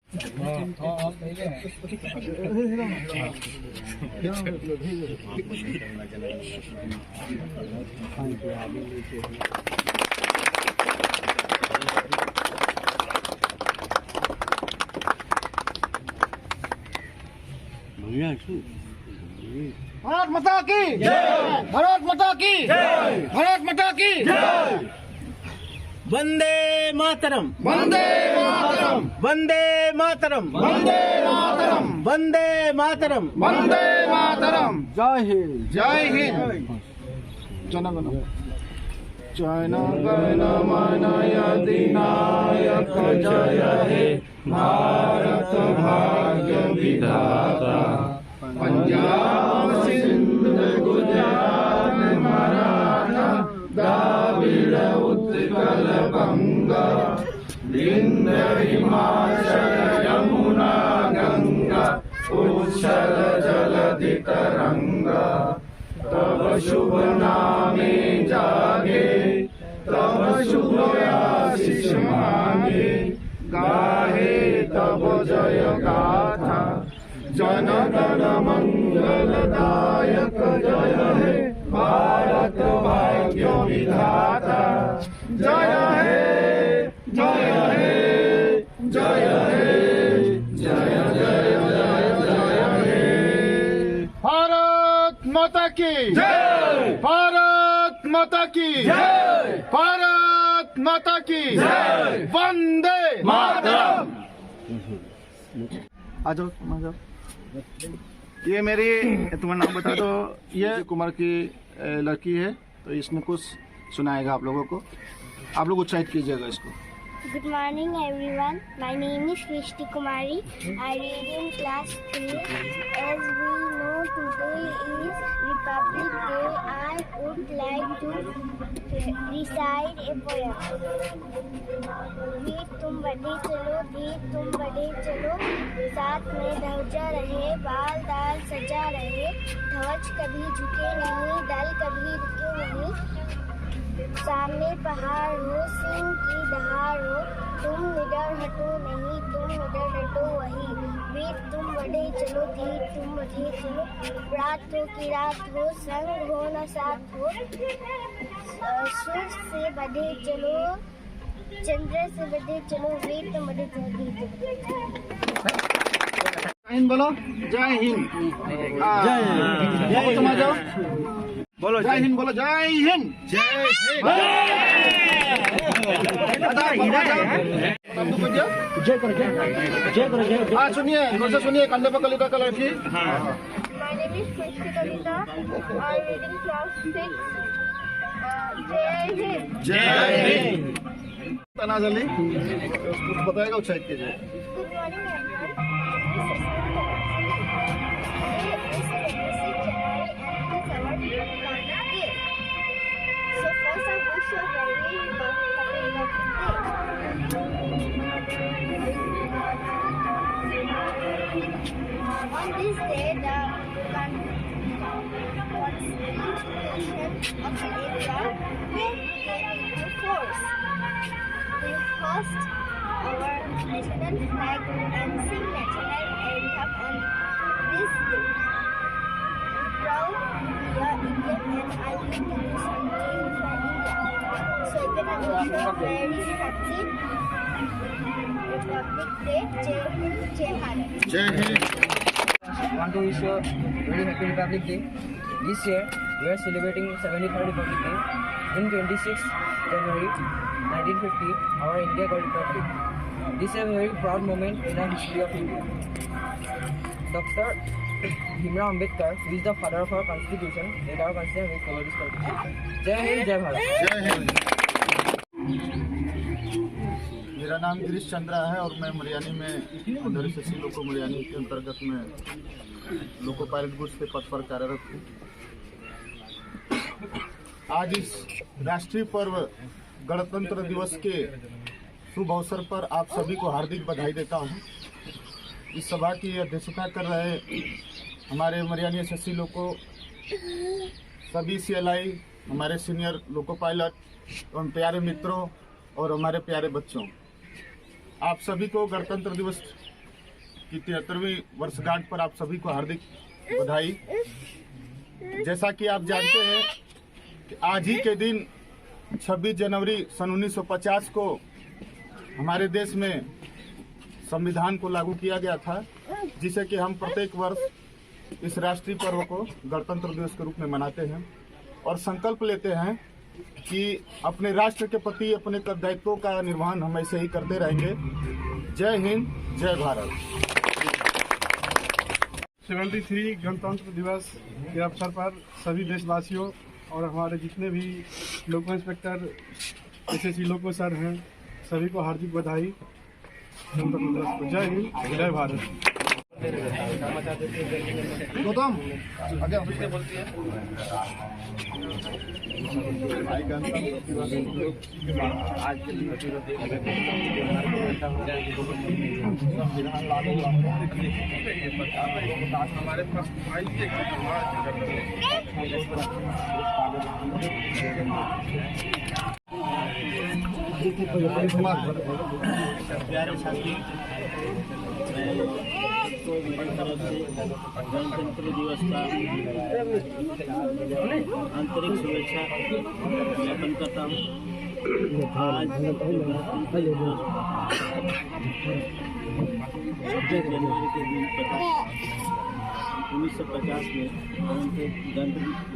भारत माता की जय, भारत माता की जय, भारत माता की जय। वंदे मातरम, वंदे मातरम, वंदे मातरम, वंदे मातरम, वंदे मातरम, वंदे मातरम। जय हिंद, जय हिंद। जनगण जनगण मन अधिनायक जय हे भारत भाग्य विधाता। पंजाब सिंध गुजरात मराठा द्राविड़ उत्कल बंगा विंध्य हिमाचल यमुना गंगा उच्छल जलधि तरंगा। तब शुभ नामे जागे तब शुभ आशीष मांगे। गाहे तब जय गाथा जनगण मंगलदायक जय हे भारत भाग्य विधाता। जय हे जय हे जय हे जय जय जय जय हे। भारत माता की जय, भारत माता की जय, भारत माता की जय। वंदे मातरम। आ जाओ आ जाओ। ये मेरी, तुम्हारा नाम बता दो। ये कुमार की लड़की है, तो इसने कुछ सुनाएगा आप लोगों को। आप लोग उत्साहित कीजिएगा इसको। Good morning everyone. My name is Shrishti Kumari. I read in class 3. As we know today is Republic Day, I would like to recite a poem. वीर तुम बढ़े चलो, धीर तुम बढ़े चलो, साथ में ध्वजा रहे, बाल दाल सजा रहे, ध्वज कभी झुके नहीं, दल कभी रुके नहीं। सामने पहाड़ हो, सिंह की दहाड़ हो, तुम निडर हटो नहीं, तुम निडर हटो वही। वीर तुम बढ़े चलो, धीर तुम बढ़े चलो, रात हो की रात हो, संग हो न साथ हो, सूर्य से बढ़े चलो, चंद्र से बढ़े चलो, वीर तुम बढ़े चलो, धीर तुम बढ़े चलो। जय हिंद बोलो। जय हिंद। जय हिंद। तुम आ जाओ, बोलो जय हिंद, बोलो जय हिंद। जय हिंद। जय करो जय करो जय। हाँ सुनिए, मुझसे सुनिए। कंधे पर कलिका का लड़की। My name is Shrishti Kavita. I read in class 6. जय हिंद। जय हिंद। तना जल्दी कुछ बताएगा, उत्साहित कीजिए। Good morning everyone. Today is 26th January and it is our Republic Day. So first I wish you a very happy Republic Day. On this day, the Constitution of India came into force. We host our national flag and sing national anthem on this day. I'm proud to be an Indian and I will do something for India. So again, I wish you a very happy Republic Day. Jai Hind, Jai Bharat. जय Hind. I want to wish you a very happy Republic Day. This year we are celebrating 73rd Republic Day. In 26th January 1950, our India got republic. This is a very proud moment in the history of India. Dr. Bhimrao Ambedkar, who is the father of our constitution, made our constitution will follow this constitution. Jai Hind, Jai Bharat. जय हिंद। मेरा नाम गिरीश चंद्रा है और मैं मरियानी में उधर से लोको मरियानी के अंतर्गत में लोको पायलट गुड्स के पद पर कार्यरत हूँ। आज इस राष्ट्रीय पर्व गणतंत्र दिवस के शुभ अवसर पर आप सभी को हार्दिक बधाई देता हूँ। इस सभा की अध्यक्षता कर रहे हमारे मरियानी एसएससी लोको, सभी CLI, हमारे सीनियर लोको पायलट एवं प्यारे मित्रों और हमारे प्यारे बच्चों, आप सभी को गणतंत्र दिवस की 73वीं वर्षगांठ पर आप सभी को हार्दिक बधाई। जैसा कि आप जानते हैं कि आज ही के दिन 26 जनवरी सन 1950 को हमारे देश में संविधान को लागू किया गया था, जिसे कि हम प्रत्येक वर्ष इस राष्ट्रीय पर्व को गणतंत्र दिवस के रूप में मनाते हैं और संकल्प लेते हैं कि अपने राष्ट्र के प्रति अपने दायित्वों का निर्वहन हम ऐसे ही करते रहेंगे। जय हिंद, जय भारत। 73 गणतंत्र दिवस के अवसर पर सभी देशवासियों और हमारे जितने भी लोको इंस्पेक्टर एसएससी लोको सर हैं, सभी को हार्दिक बधाई। गणतंत्र दिवस को जय हिंद, जय भारत। गौतम आगे आज के दिन संविधान लागू हमारे पास प्यारे साथी, तो मेरी तरफ से गणतंत्र दिवस का आंतरिक शुभेच्छा ज्ञापन करता हूँ। आज जनवरी के दिन 1950 में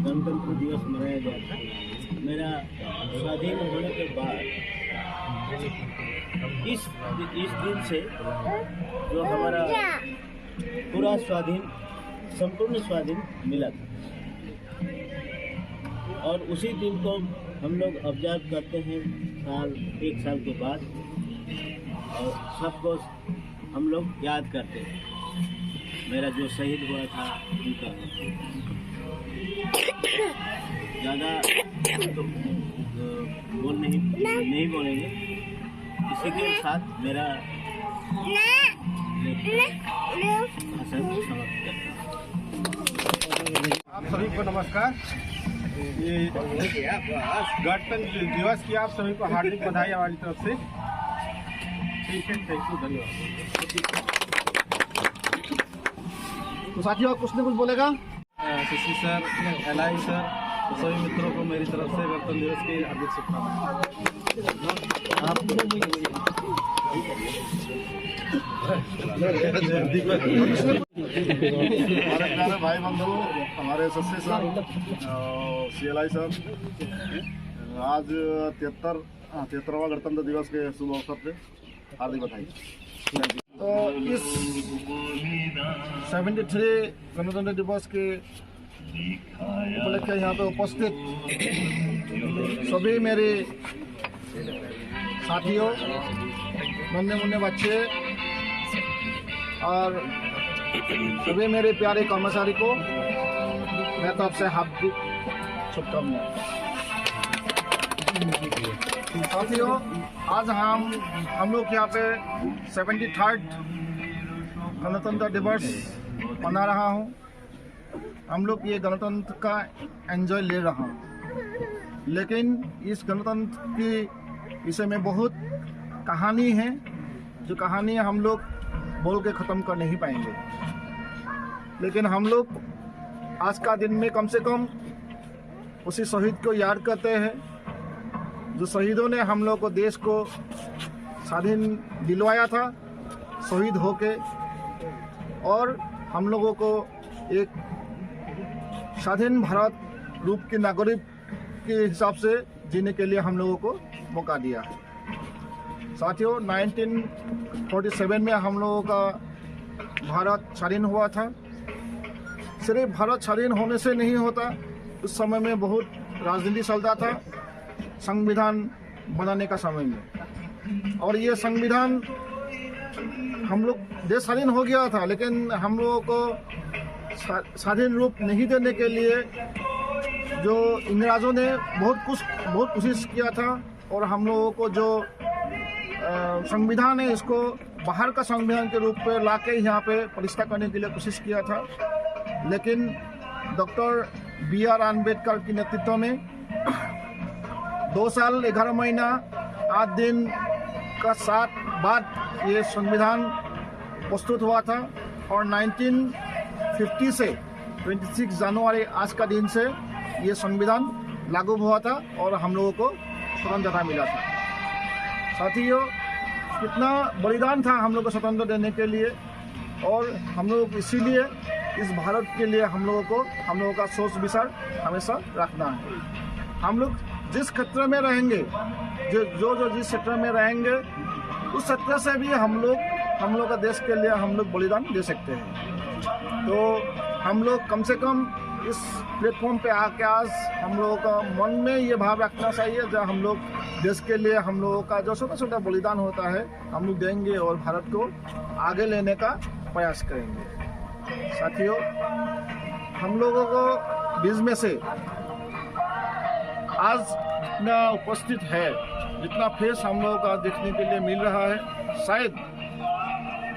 गणतंत्र दिवस मनाया गया था। मेरा स्वाधीन होने के बाद इस दिन से जो हमारा पूरा संपूर्ण स्वाधीन मिला था, और उसी दिन को हम लोग ऑब्जर्व करते हैं एक साल के बाद, और सबको हम लोग याद करते हैं। मेरा जो शहीद हुआ था उनका ज़्यादा तो नहीं बोलेंगे। इसी के साथ मेरा आप सभी को नमस्कार। ये गणतंत्र दिवस की आप सभी को हार्दिक बधाई हमारी तरफ से। ठीक है, थैंक यू, धन्यवाद। तो साथियों, कुछ न कुछ बोलेगा? शशि सर, एलआई सर, तो सभी मित्रों को मेरी तरफ से गणतंत्र दिवस की हार्दिक हमारे प्यारे भाई बंधु, हमारे शशि सर, CLI सर, आज 73वां गणतंत्र दिवस के शुभ अवसर पे हार्दिक बधाई। तो इस 73 गणतंत्र दिवस के उपलक्ष्य यहाँ पे उपस्थित सभी मेरे साथियों, नन्हे मुन्ने बच्चे और सभी मेरे प्यारे कर्मचारी को मैं तरफ से हार्दिक शुभकामनाएं। साथियों, आज हम लोग यहाँ पे 73rd गणतंत्र दिवस मना रहा हूँ। हम लोग ये गणतंत्र का एंजॉय ले रहा हूँ, लेकिन इस गणतंत्र की विषय में बहुत कहानी है, जो कहानी हम लोग बोल के ख़त्म कर नहीं पाएंगे। लेकिन हम लोग आज का दिन में कम से कम उसी शहीद को याद करते हैं, जो शहीदों ने हम लोग को, देश को स्वाधीन दिलवाया था शहीद होके, और हम लोगों को एक स्वाधीन भारत रूप के नागरिक के हिसाब से जीने के लिए हम लोगों को मौका दिया है। साथियों, 1947 में हम लोगों का भारत स्वाधीन हुआ था। सिर्फ भारत स्वाधीन होने से नहीं होता, उस समय में बहुत राजनीति चलता था संविधान बनाने का समय में, और ये संविधान हम लोग देश स्वाधीन हो गया था, लेकिन हम लोगों को स्वाधीन रूप नहीं देने के लिए जो इंग्रजों ने बहुत कोशिश किया था, और हम लोगों को जो संविधान है इसको बाहर का संविधान के रूप में लाके यहाँ पे प्रतिष्ठा करने के लिए कोशिश किया था। लेकिन डॉक्टर BR अम्बेडकर के नेतृत्व में 2 साल 11 महीना 8 दिन का साथ बाद ये संविधान प्रस्तुत हुआ था और 1950 से 26 जनवरी आज का दिन से ये संविधान लागू हुआ था और हम लोगों को स्वतंत्रता मिला था। साथियों, कितना बलिदान था हम लोग को स्वतंत्र देने के लिए और हम लोग इसीलिए इस भारत के लिए हम लोगों का सोच विचार हमेशा रखना है। हम लोग जिस क्षेत्र में रहेंगे, जो जिस क्षेत्र में रहेंगे उस क्षेत्र से भी हम लोग का देश के लिए हम लोग बलिदान दे सकते हैं। तो हम लोग कम से कम इस प्लेटफॉर्म पे आके आज हम लोगों का मन में ये भाव रखना चाहिए जो हम लोग देश के लिए हम लोगों का जो छोटा छोटा बलिदान होता है हम लोग देंगे और भारत को आगे लेने का प्रयास करेंगे। साथियों, हम लोगों को बीच में से आज जितना उपस्थित है, जितना फेस हम लोगों का देखने के लिए मिल रहा है, शायद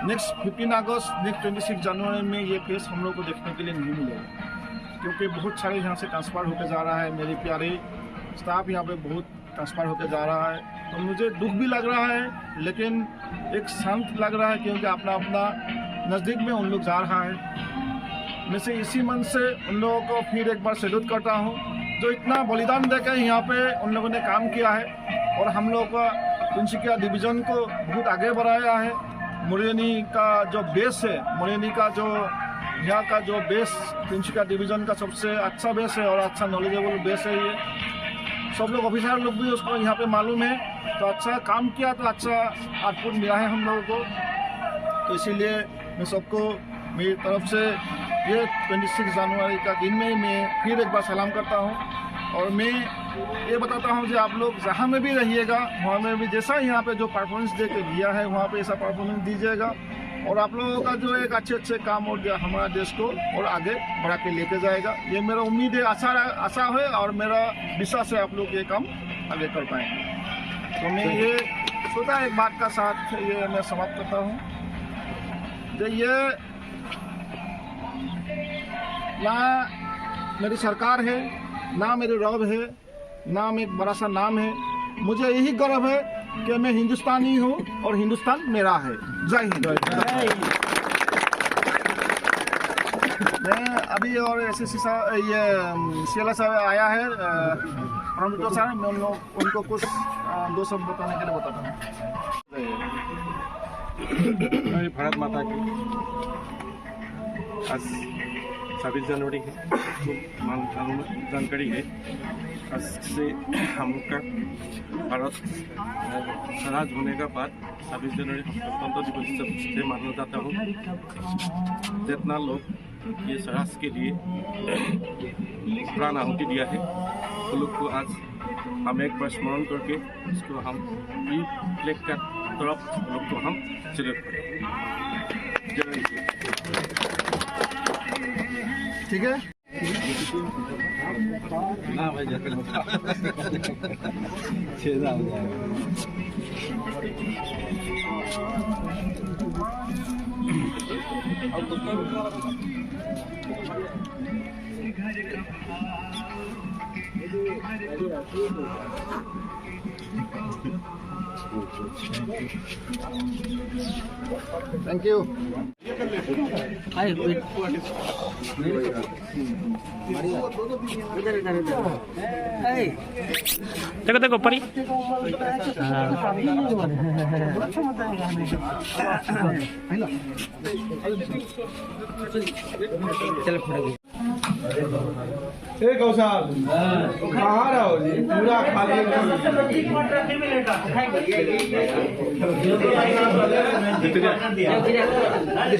नेक्स्ट 15 अगस्त, नेक्स्ट 26 जनवरी में ये फेस हम लोग को देखने के लिए नहीं मिलेगा, क्योंकि बहुत सारे यहाँ से ट्रांसफ़र होकर जा रहा है। मेरे प्यारे स्टाफ यहाँ पे बहुत ट्रांसफ़र होकर जा रहा है, तो मुझे दुख भी लग रहा है लेकिन एक शांत लग रहा है, क्योंकि अपना अपना नज़दीक में उन लोग जा रहा है। मैं से इसी मन से उन लोगों को फिर एक बार सैल्यूट करता हूँ जो इतना बलिदान देकर यहाँ पे उन लोगों ने काम किया है और हम लोगों का तिनसुकिया डिवीज़न को बहुत आगे बढ़ाया है। मुरैनी का जो बेस है, मुरैनी का जो यहाँ का जो बेस तिनसुकिया डिवीज़न का सबसे अच्छा बेस है और अच्छा नॉलेजेबल बेस है। ये सब लोग ऑफिसर लोग भी उसको यहाँ पे मालूम है, तो अच्छा काम किया तो अच्छा आउटपुट मिला है हम लोगों को। तो इसीलिए मैं सबको मेरी तरफ से ये 26 जनवरी का दिन में मैं फिर एक बार सलाम करता हूँ और मैं ये बताता हूँ कि आप लोग जहाँ में भी रहिएगा वहाँ में भी जैसा यहाँ पे जो परफॉर्मेंस दे के दिया है वहाँ पे ऐसा परफॉर्मेंस दीजिएगा और आप लोगों का जो एक अच्छे काम और हमारा देश को और आगे बढ़ा के लेके जाएगा। ये मेरा उम्मीद है, आशा है और मेरा विश्वास है आप लोग ये काम आगे कर पाएंगे। तो मैं ये छोटा एक बात का साथ ये मैं समाप्त करता हूँ। तो ये ना मेरी सरकार है, ना मेरी रब है, ना एक बड़ा सा नाम है। मुझे यही गर्व है कि मैं हिंदुस्तानी हूँ और हिंदुस्तान मेरा है। जय हिंद। मैं अभी और ऐसे ये सीएलए साहब आया है प्रमोटर साहब, मैं उनको कुछ 2 शब्द बताने के लिए बताता हूँ। भारत माता की आज 26 जनवरी है, तो जानकारी है आज से हम लोग का भारत स्वराज होने का बाद 26 जनवरी गणतंत्र दिवस सबसे माना जाता हूँ। जितना लोग ये स्वराज के लिए प्राण आहुति दिया है वो लोग को आज हम एक बार स्मरण करके उसको हम ई फ्लैग का तरफ लोग को हम सैल्यूट करें। ठीक है। ना भाई छेदा हो जाएगा। Thank you. देखो ऊपर ही ए कौशल कहाँ रहो जी, पूरा खाली